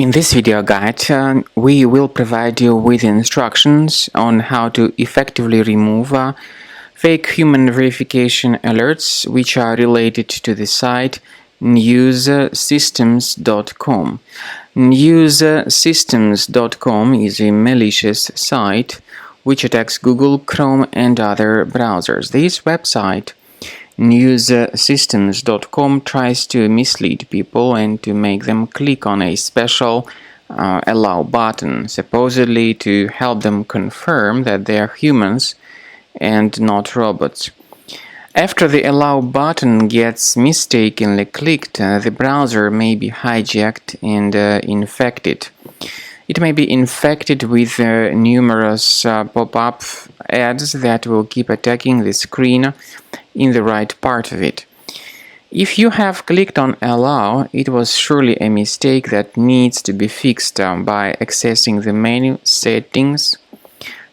In this video guide, we will provide you with instructions on how to effectively remove fake human verification alerts which are related to the site newssystems.com. Newssystems.com is a malicious site which attacks Google, Chrome and other browsers. This website newssystems.com tries to mislead people and to make them click on a special allow button, supposedly to help them confirm that they are humans and not robots. After the allow button gets mistakenly clicked, the browser may be hijacked and infected. It may be infected with numerous pop-up ads that will keep attacking the screen in the right part of it. If you have clicked on allow, it was surely a mistake that needs to be fixed by accessing the menu settings,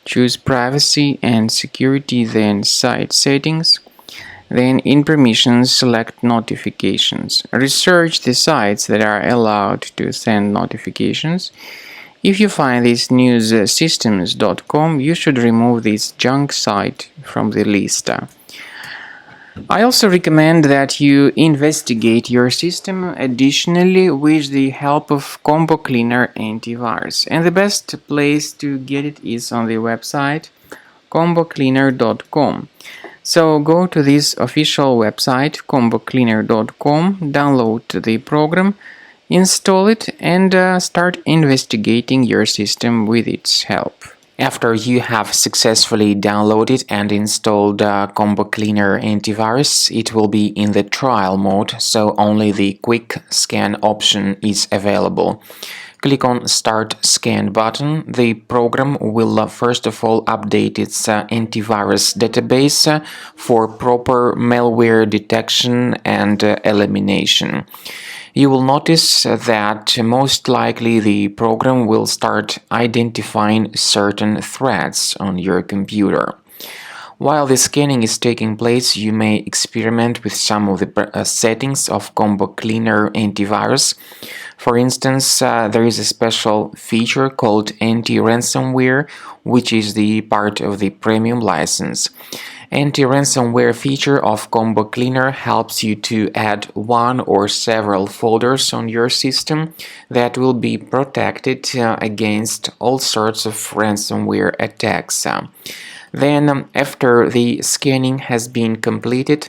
choose privacy and security, then site settings, then in permissions select notifications. Research the sites that are allowed to send notifications. If you find this newssystems.com, you should remove this junk site from the list. I also recommend that you investigate your system additionally with the help of Combo Cleaner Antivirus, and the best place to get it is on the website combocleaner.com. So go to this official website combocleaner.com, download the program, install it and start investigating your system with its help. After you have successfully downloaded and installed Combo Cleaner Antivirus, it will be in the trial mode, so only the quick scan option is available. Click on Start Scan button. The program will first of all update its antivirus database for proper malware detection and elimination. You will notice that most likely the program will start identifying certain threats on your computer. While the scanning is taking place, you may experiment with some of the settings of Combo Cleaner Antivirus. For instance, there is a special feature called Anti-Ransomware, which is the part of the premium license. Anti-ransomware feature of Combo Cleaner helps you to add one or several folders on your system that will be protected against all sorts of ransomware attacks. Then, after the scanning has been completed,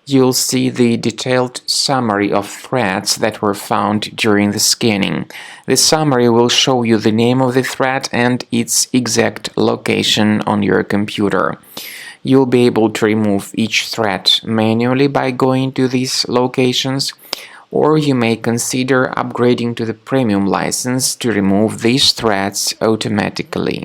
you'll see the detailed summary of threats that were found during the scanning. The summary will show you the name of the threat and its exact location on your computer. You'll be able to remove each threat manually by going to these locations, or you may consider upgrading to the premium license to remove these threats automatically.